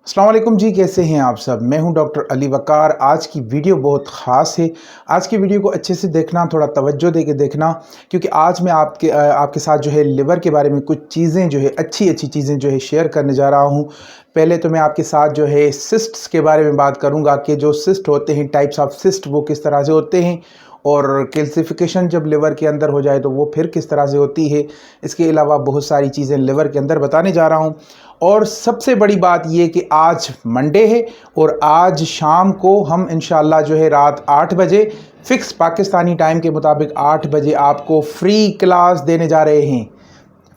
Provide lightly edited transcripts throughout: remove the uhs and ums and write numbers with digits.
अस्सलाम वालेकुम जी, कैसे हैं आप सब। मैं हूं डॉक्टर अली वकार। आज की वीडियो बहुत ख़ास है। आज की वीडियो को अच्छे से देखना, थोड़ा तवज्जो दे के देखना, क्योंकि आज मैं आपके साथ जो है लिवर के बारे में कुछ चीज़ें जो है अच्छी चीज़ें जो है शेयर करने जा रहा हूं। पहले तो मैं आपके साथ जो है सिस्ट्स के बारे में बात करूंगा कि जो सिस्ट होते हैं, टाइप्स ऑफ सिस्ट, वो किस तरह से होते हैं, और कैल्सिफिकेशन जब लिवर के अंदर हो जाए तो वो फिर किस तरह से होती है। इसके अलावा बहुत सारी चीज़ें लिवर के अंदर बताने जा रहा हूँ। और सबसे बड़ी बात ये कि आज मंडे है और आज शाम को हम इंशाल्लाह जो है रात 8 बजे फ़िक्स पाकिस्तानी टाइम के मुताबिक 8 बजे आपको फ्री क्लास देने जा रहे हैं।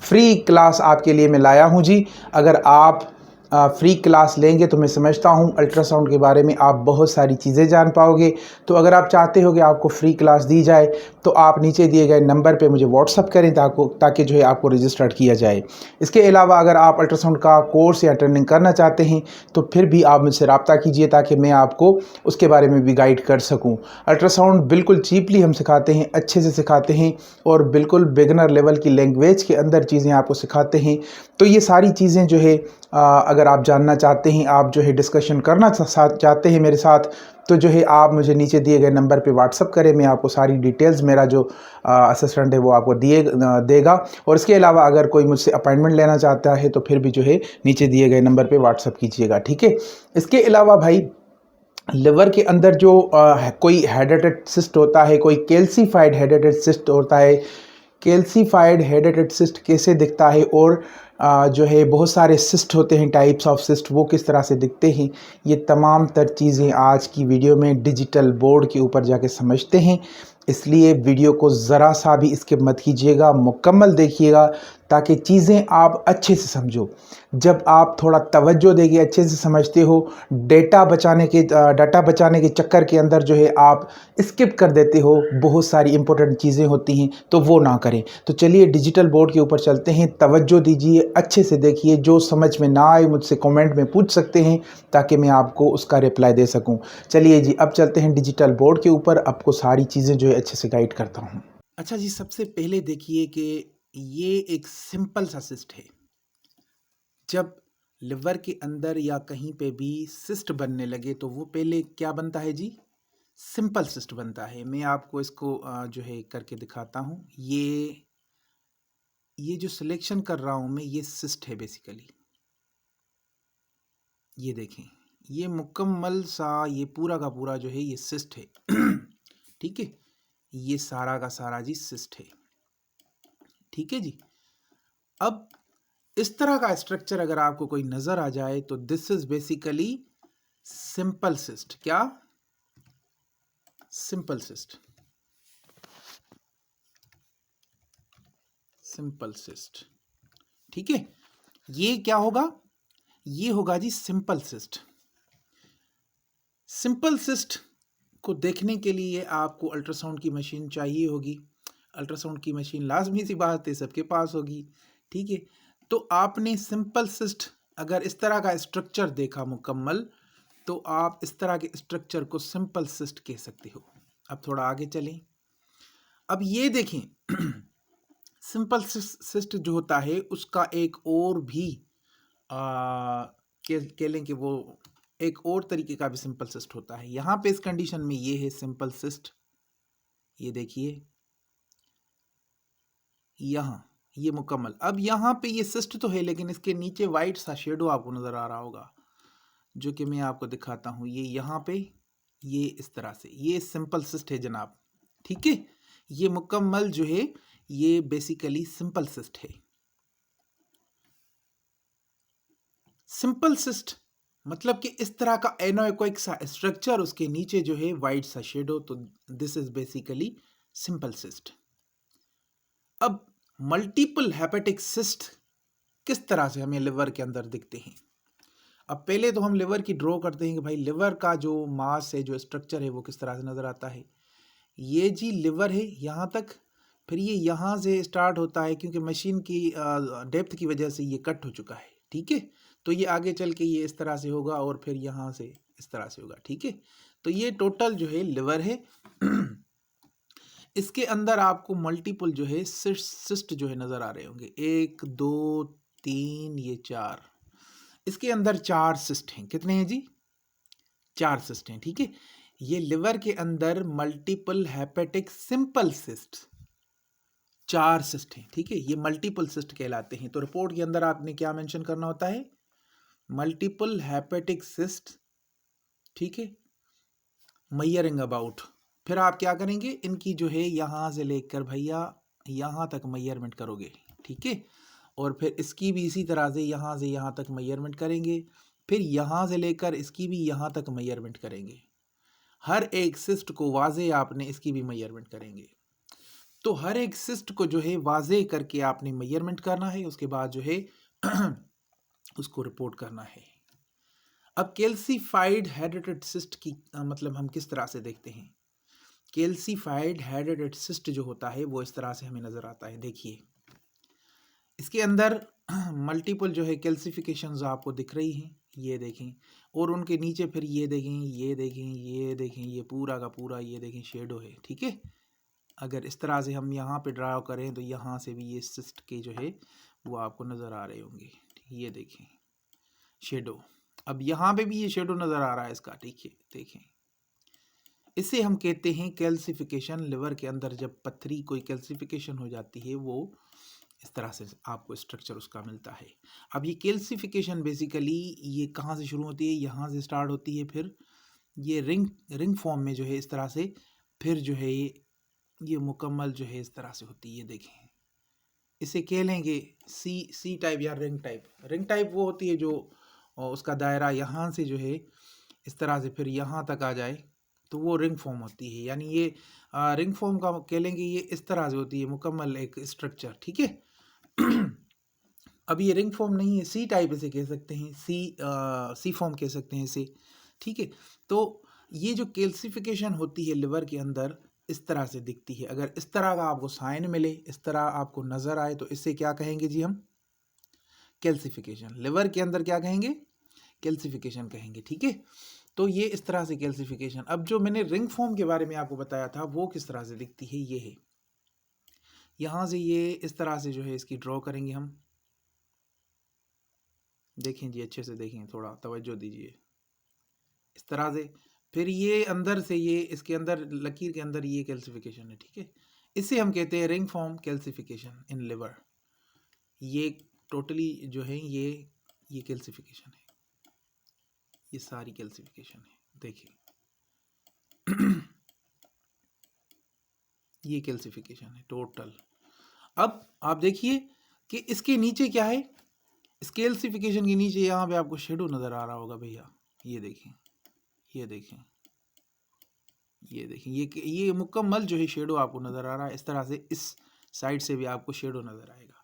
फ्री क्लास आपके लिए मैं लाया हूँ जी। अगर आप फ्री क्लास लेंगे तो मैं समझता हूँ अल्ट्रासाउंड के बारे में आप बहुत सारी चीज़ें जान पाओगे। तो अगर आप चाहते हो कि आपको फ्री क्लास दी जाए तो आप नीचे दिए गए नंबर पे मुझे व्हाट्सअप करें ताकि जो है आपको रजिस्टर्ड किया जाए। इसके अलावा अगर आप अल्ट्रासाउंड का कोर्स या ट्रेनिंग करना चाहते हैं तो फिर भी आप मुझसे रब्ता कीजिए ताकि मैं आपको उसके बारे में भी गाइड कर सकूँ। अल्ट्रासाउंड बिल्कुल चीपली हम सिखाते हैं, अच्छे से सिखाते हैं और बिल्कुल बिगनर लेवल की लैंग्वेज के अंदर चीज़ें आपको सिखाते हैं। तो ये सारी चीज़ें जो है अगर आप जानना चाहते हैं, आप जो है डिस्कशन करना चाहते हैं मेरे साथ, तो जो है आप मुझे नीचे दिए गए नंबर पे व्हाट्सअप करें। मैं आपको सारी डिटेल्स, मेरा जो असिस्टेंट है वो आपको देगा। और इसके अलावा अगर कोई मुझसे अपॉइंटमेंट लेना चाहता है तो फिर भी जो है नीचे दिए गए नंबर पे व्हाट्सअप कीजिएगा, ठीक है। इसके अलावा भाई, लिवर के अंदर जो कोई हेडेटेड सिस्ट होता है, कोई कैल्सीफाइड हेडेटेड सिस्ट होता है। कैल्सीफाइड हेडेटेड सिस्ट कैसे दिखता है, और जो है बहुत सारे सिस्ट होते हैं, टाइप्स ऑफ सिस्ट, वो किस तरह से दिखते हैं, ये तमाम तर चीज़ें आज की वीडियो में डिजिटल बोर्ड के ऊपर जाके समझते हैं। इसलिए वीडियो को ज़रा सा भी स्किप मत कीजिएगा, मुकम्मल देखिएगा ताकि चीज़ें आप अच्छे से समझो। जब आप थोड़ा तवज्जो देके अच्छे से समझते हो, डाटा बचाने के चक्कर के अंदर जो है आप स्किप कर देते हो, बहुत सारी इंपॉर्टेंट चीज़ें होती हैं, तो वो ना करें। तो चलिए डिजिटल बोर्ड के ऊपर चलते हैं, तवज्जो दीजिए, अच्छे से देखिए। जो समझ में ना आए मुझसे कमेंट में पूछ सकते हैं ताकि मैं आपको उसका रिप्लाई दे सकूं। चलिए जी, अब चलते हैं डिजिटल बोर्ड के ऊपर, आपको सारी चीज़ें जो है अच्छे से गाइड करता हूँ। अच्छा जी, सबसे पहले देखिए कि ये एक सिंपल सा सिस्ट है। जब लिवर के अंदर या कहीं पे भी सिस्ट बनने लगे तो वो पहले क्या बनता है जी? सिंपल सिस्ट बनता है। मैं आपको इसको जो है करके दिखाता हूँ। ये जो सिलेक्शन कर रहा हूँ मैं, ये सिस्ट है बेसिकली। ये देखें, ये मुकम्मल सा, ये पूरा का पूरा जो है ये सिस्ट है। ठीक है, ये सारा का सारा जी सिस्ट है। ठीक है जी। अब इस तरह का स्ट्रक्चर अगर आपको कोई नजर आ जाए तो this is basically simple cyst. क्या? Simple cyst. सिंपल सिस्ट, ठीक है। ये क्या होगा? ये होगा जी सिंपल सिस्ट। सिंपल सिस्ट को देखने के लिए आपको अल्ट्रासाउंड की मशीन चाहिए होगी। अल्ट्रासाउंड की मशीन लाजमी सी बात है सबके पास होगी, ठीक है। तो आपने सिंपल सिस्ट अगर इस तरह का स्ट्रक्चर देखा मुकम्मल, तो आप इस तरह के स्ट्रक्चर को सिंपल सिस्ट कह सकते हो। अब थोड़ा आगे चलें। अब ये देखें, सिंपल सिस्ट जो होता है उसका एक और भी कह लें कि वो एक और तरीके का भी सिंपल सिस्ट होता है। यहाँ पे इस कंडीशन में ये है सिंपल सिस्ट। ये देखिए यहाँ ये मुकम्मल। अब यहाँ पे ये सिस्ट तो है लेकिन इसके नीचे वाइट सा शेडो आपको नज़र आ रहा होगा, जो कि मैं आपको दिखाता हूँ। ये यहाँ पे ये इस तरह से, ये सिंपल सिस्ट है जनाब, ठीक है। ये मुकम्मल जो है ये बेसिकली सिंपल सिस्ट है। सिंपल सिस्ट मतलब कि इस तरह का एनोइकोइक सा स्ट्रक्चर, उसके नीचे जो है वाइट सा शेडो, तो this is basically simple cyst. अब मल्टीपल हेपेटिक सिस्ट किस तरह से हमें लिवर के अंदर दिखते हैं। अब पहले तो हम लिवर की ड्रॉ करते हैं कि भाई लिवर का जो मास है, जो स्ट्रक्चर है, वो किस तरह से नज़र आता है। ये जी लिवर है यहाँ तक, फिर ये यहाँ से स्टार्ट होता है क्योंकि मशीन की डेप्थ की वजह से ये कट हो चुका है, ठीक है। तो ये आगे चल के ये इस तरह से होगा और फिर यहाँ से इस तरह से होगा, ठीक है। तो ये टोटल जो है लिवर है। इसके अंदर आपको मल्टीपल जो है सिस्ट जो है नज़र आ रहे होंगे, 1 2 3, ये 4। इसके अंदर 4 सिस्ट हैं। कितने हैं जी? 4 सिस्ट हैं, ठीक है। ये लिवर के अंदर multiple hepatic simple cyst 4 cyst हैं, ठीक है। ये मल्टीपल सिस्ट कहलाते हैं। तो रिपोर्ट के अंदर आपने क्या मेंशन करना होता है? मल्टीपल हेपेटिक सिस्ट, ठीक है, मयरिंग अबाउट। फिर आप क्या करेंगे? इनकी जो है यहाँ से लेकर भैया यहाँ तक मेजरमेंट करोगे, ठीक है। और फिर इसकी भी इसी तरह से यहाँ तक मेजरमेंट करेंगे। फिर यहाँ से लेकर इसकी भी यहाँ तक मेजरमेंट करेंगे। हर एक सिस्ट को वाजे आपने इसकी भी मेजरमेंट करेंगे। तो हर एक सिस्ट को जो है वाजे करके आपने मेजरमेंट करना है। उसके बाद जो है उसको रिपोर्ट करना है। अब कैल्सिफाइड हेडेटेड सिस्ट की मतलब हम किस तरह से देखते हैं? कैल्सिफाइड हेडेटेड सिस्ट जो होता है वो इस तरह से हमें नज़र आता है। देखिए इसके अंदर मल्टीपल जो है कैल्सिफिकेशंस आपको दिख रही हैं, ये देखें। और उनके नीचे फिर ये देखें, ये देखें, ये देखें, ये पूरा का पूरा ये देखें शेडो है, ठीक है। अगर इस तरह से हम यहाँ पे ड्रा करें तो यहाँ से भी ये सिस्ट के जो है वो आपको नज़र आ रहे होंगे, ये देखें शेडो। अब यहाँ पे भी ये शेडो नज़र आ रहा है इसका, ठीक है, देखें। इसे हम कहते हैं कैल्सिफिकेशन। लिवर के अंदर जब पथरी कोई कैल्सिफिकेशन हो जाती है वो इस तरह से आपको स्ट्रक्चर उसका मिलता है। अब ये कैल्सिफिकेशन बेसिकली ये कहाँ से शुरू होती है? यहाँ से स्टार्ट होती है, फिर ये रिंग फॉर्म में जो है इस तरह से, फिर जो है ये मुकम्मल जो है इस तरह से होती है। ये देखें, इसे कह लेंगे सी टाइप या रिंग टाइप। रिंग टाइप वो होती है जो उसका दायरा यहाँ से जो है इस तरह से फिर यहाँ तक आ जाए तो वो रिंग फॉर्म होती है। यानी ये रिंग फॉर्म का कह लेंगे, ये इस तरह से होती है मुकम्मल एक स्ट्रक्चर, ठीक है। अब ये रिंग फॉर्म नहीं है, सी टाइप इसे कह सकते हैं, सी फॉर्म कह सकते हैं इसे, ठीक है। तो ये जो कैल्सिफिकेशन होती है लिवर के अंदर इस तरह से दिखती है। अगर इस तरह का आपको साइन मिले, इस तरह आपको नज़र आए तो इसे क्या कहेंगे जी? हम कैल्सिफिकेशन। लिवर के अंदर क्या कहेंगे? कैल्सिफिकेशन कहेंगे, ठीक है। तो ये इस तरह से कैल्सिफिकेशन। अब जो मैंने रिंग फॉर्म के बारे में आपको बताया था वो किस तरह से दिखती है? ये है, यहाँ से ये इस तरह से जो है इसकी ड्रॉ करेंगे हम। देखें जी, अच्छे से देखें, थोड़ा तवज्जो दीजिए, इस तरह से। फिर ये अंदर से ये इसके अंदर लकीर के अंदर ये कैल्सिफिकेशन है, ठीक है। इसे हम कहते हैं ring form calcification in liver. ये टोटली जो है ये कैल्सिफिकेशन है, ये सारी कैल्सिफिकेशन है, देखिए। ये कैल्सिफिकेशन है टोटल। अब आप देखिए कि इसके नीचे क्या है? इस कैल्सिफिकेशन के नीचे यहाँ पे आपको शेडो नज़र आ रहा होगा भैया, ये देखें, ये देखें, ये देखें, ये मुकम्मल जो है शेडो आपको नज़र आ रहा है। इस तरह से इस साइड से भी आपको शेडो नज़र आएगा।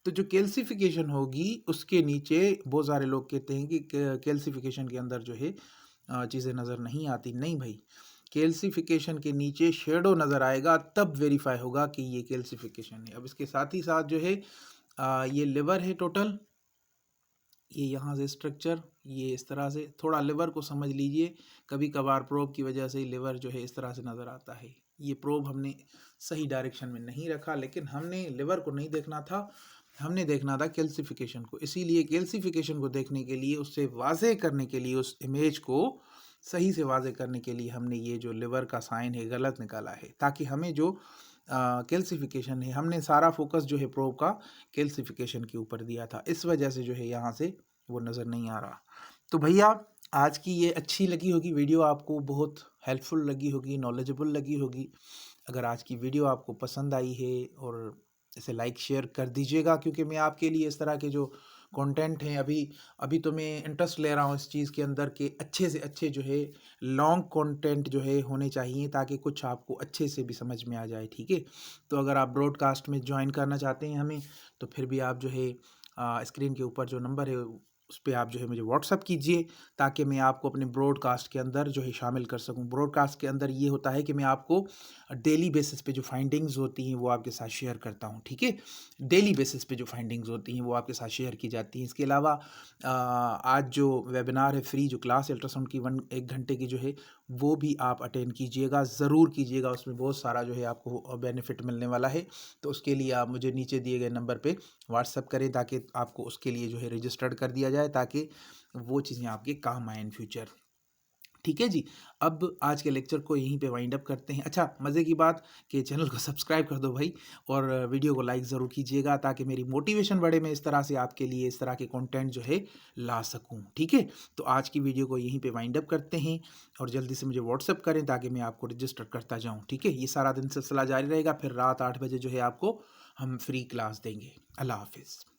तो जो कैल्सिफिकेशन होगी उसके नीचे बहुत सारे लोग कहते हैं कि कैल्सिफिकेशन के अंदर जो है चीज़ें नज़र नहीं आती। नहीं भाई, कैल्सिफिकेशन के नीचे शेडो नज़र आएगा तब वेरीफाई होगा कि ये कैल्सिफिकेशन है। अब इसके साथ ही साथ जो है ये लिवर है टोटल, ये यहाँ से स्ट्रक्चर ये इस तरह से। थोड़ा लिवर को समझ लीजिए, कभी कभार प्रोब की वजह से लिवर जो है इस तरह से नज़र आता है। ये प्रोब हमने सही डायरेक्शन में नहीं रखा, लेकिन हमने लिवर को नहीं देखना था, हमने देखना था कैल्सिफिकेशन को। इसीलिए कैल्सिफिकेशन को देखने के लिए, उससे वाज़े करने के लिए, उस इमेज को सही से वाज़े करने के लिए हमने ये जो लिवर का साइन है गलत निकाला है, ताकि हमें जो कैल्सिफिकेशन है, हमने सारा फोकस जो है प्रोब का कैल्सिफिकेशन के ऊपर दिया था, इस वजह से जो है यहाँ से वो नज़र नहीं आ रहा। तो भैया आज की ये अच्छी लगी होगी वीडियो, आपको बहुत हेल्पफुल लगी होगी, नॉलेजेबल लगी होगी। अगर आज की वीडियो आपको पसंद आई है और इसे लाइक शेयर कर दीजिएगा, क्योंकि मैं आपके लिए इस तरह के जो कंटेंट हैं, अभी तो मैं इंटरेस्ट ले रहा हूँ इस चीज़ के अंदर के अच्छे से अच्छे जो है लॉन्ग कंटेंट जो है होने चाहिए, ताकि कुछ आपको अच्छे से भी समझ में आ जाए, ठीक है। तो अगर आप ब्रॉडकास्ट में ज्वाइन करना चाहते हैं हमें, तो फिर भी आप जो है स्क्रीन के ऊपर जो नंबर है उस पर आप जो है मुझे व्हाट्सअप कीजिए, ताकि मैं आपको अपने ब्रॉडकास्ट के अंदर जो है शामिल कर सकूं। ब्रॉडकास्ट के अंदर ये होता है कि मैं आपको डेली बेसिस पे जो फाइंडिंग्स होती हैं वो आपके साथ शेयर करता हूँ, ठीक है। डेली बेसिस पे जो फाइंडिंग्स होती हैं वो आपके साथ शेयर की जाती हैं। इसके अलावा आज जो वेबिनार है, फ्री जो क्लास अल्ट्रासाउंड की 1 घंटे की जो है, वो भी आप अटेंड कीजिएगा, ज़रूर कीजिएगा। उसमें बहुत सारा जो है आपको बेनिफिट मिलने वाला है। तो उसके लिए आप मुझे नीचे दिए गए नंबर पे व्हाट्सअप करें, ताकि आपको उसके लिए जो है रजिस्टर्ड कर दिया जाए, ताकि वो चीज़ें आपके काम आए इन फ्यूचर। ठीक है जी। अब आज के लेक्चर को यहीं पे वाइंड अप करते हैं। अच्छा, मज़े की बात कि चैनल को सब्सक्राइब कर दो भाई, और वीडियो को लाइक ज़रूर कीजिएगा, ताकि मेरी मोटिवेशन बढ़े, मैं इस तरह से आपके लिए इस तरह के कंटेंट जो है ला सकूं, ठीक है। तो आज की वीडियो को यहीं पे वाइंड अप करते हैं, और जल्दी से मुझे व्हाट्सअप करें ताकि मैं आपको रजिस्टर करता जाऊँ, ठीक है। ये सारा दिन सिलसिला जारी रहेगा, फिर रात 8 बजे जो है आपको हम फ्री क्लास देंगे। अल्लाह हाफिज़।